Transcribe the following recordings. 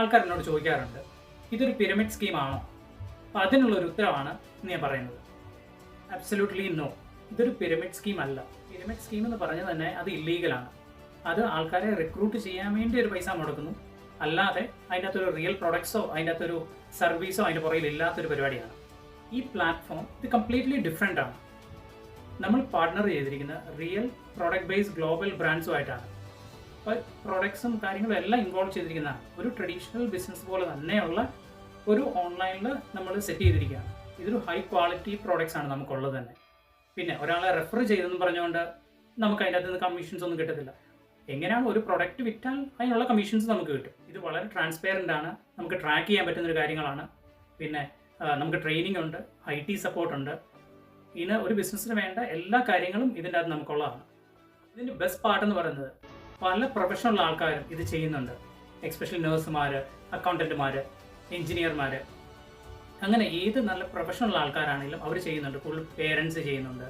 ആൾക്കാർ എന്നോട് ചോദിക്കാറുണ്ട്, ഇതൊരു പിരമിഡ് സ്കീമാണോ? അപ്പോൾ അതിനുള്ളൊരു ഉത്തരവാണ് ഞാൻ പറയുന്നത്. അബ്സല്യൂട്ട്ലി നോ, ഇതൊരു പിരമിഡ് സ്കീം അല്ല. പിരമിഡ് സ്കീം എന്ന് പറഞ്ഞാൽ തന്നെ അത് ഇല്ലീഗലാണ്. അത് ആൾക്കാരെ റിക്രൂട്ട് ചെയ്യാൻ വേണ്ടി ഒരു പൈസ മുടക്കുന്നു, അല്ലാതെ അതിൻ്റെ അകത്തൊരു റിയൽ പ്രൊഡക്ട്സോ അതിൻ്റെ അകത്തൊരു സർവീസോ അതിൻ്റെ പുറകിൽ ഇല്ലാത്തൊരു പരിപാടിയാണ്. ഈ പ്ലാറ്റ്ഫോം ഇത് കംപ്ലീറ്റ്ലി ഡിഫറെൻ്റ് ആണ്. നമ്മൾ പാർട്ട്ണർ ചെയ്തിരിക്കുന്ന റിയൽ പ്രോഡക്റ്റ് ബേസ്ഡ് ഗ്ലോബൽ ബ്രാൻഡ്സുമായിട്ടാണ്. അപ്പോൾ പ്രൊഡക്ട്സും കാര്യങ്ങളും എല്ലാം ഇൻവോൾവ് ചെയ്തിരിക്കുന്നതാണ്. ഒരു ട്രഡീഷണൽ ബിസിനസ് പോലെ തന്നെയുള്ള ഒരു ഓൺലൈനിൽ നമ്മൾ സെറ്റ് ചെയ്തിരിക്കുകയാണ്. ഇതൊരു ഹൈ ക്വാളിറ്റി പ്രോഡക്ട്സ് ആണ് നമുക്കുള്ളത് തന്നെ. പിന്നെ ഒരാളെ റെഫർ ചെയ്തെന്ന് പറഞ്ഞുകൊണ്ട് നമുക്ക് അതിൻ്റെ അകത്ത് നിന്ന് കമ്മീഷൻസ് ഒന്നും കിട്ടത്തില്ല. എങ്ങനെയാണ് ഒരു പ്രൊഡക്റ്റ് വിറ്റാൽ അതിനുള്ള കമ്മീഷൻസ് നമുക്ക് കിട്ടും. ഇത് വളരെ ട്രാൻസ്പെയറൻ്റ് ആണ്, നമുക്ക് ട്രാക്ക് ചെയ്യാൻ പറ്റുന്നൊരു കാര്യങ്ങളാണ്. പിന്നെ നമുക്ക് ട്രെയിനിങ് ഉണ്ട്, IT സപ്പോർട്ടുണ്ട്. ഇതിന് ഒരു ബിസിനസ്സിന് വേണ്ട എല്ലാ കാര്യങ്ങളും ഇതിൻ്റെ അകത്ത് നമുക്കുള്ളതാണ്. ഇതിൻ്റെ ബെസ്റ്റ് പാർട്ട് എന്ന് പറയുന്നത് പല പ്രൊഫഷണൽ ആൾക്കാരും ഇത് ചെയ്യുന്നുണ്ട്. എക്സ്പെഷ്യലി നഴ്സുമാർ, അക്കൗണ്ടൻറ്റുമാർ, എഞ്ചിനീയർമാർ, അങ്ങനെ ഏത് നല്ല പ്രൊഫഷണൽ ആൾക്കാരാണെങ്കിലും അവർ ചെയ്യുന്നുണ്ട്. കൂടുതൽ പേരൻസ് ചെയ്യുന്നുണ്ട്.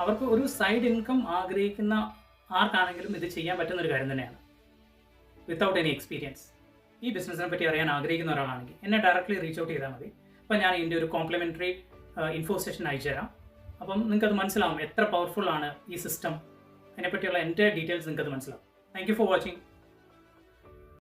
അവർക്ക് ഒരു സൈഡ് ഇൻകം ആഗ്രഹിക്കുന്ന ആർക്കാണെങ്കിലും ഇത് ചെയ്യാൻ പറ്റുന്നൊരു കാര്യം തന്നെയാണ്, വിത്തൗട്ട് എനി എക്സ്പീരിയൻസ്. ഈ ബിസിനസ്സിനെ പറ്റി അറിയാൻ ആഗ്രഹിക്കുന്ന ഒരാളാണെങ്കിൽ എന്നെ ഡയറക്റ്റ്ലി റീച്ച് ഔട്ട് ചെയ്താൽ മതി. അപ്പോൾ ഞാൻ ഇതിൻ്റെ ഒരു കോംപ്ലിമെൻ്ററി ഇൻഫോ സെഷൻ അയച്ചു തരാം. അപ്പം നിങ്ങൾക്കത് മനസ്സിലാവും എത്ര പവർഫുൾ ആണ് ഈ സിസ്റ്റം. അതിനെപ്പറ്റിയുള്ള എൻ്റെ ഡീറ്റെയിൽസ് നിങ്ങൾക്കത് മനസ്സിലാവും. Thank you for watching.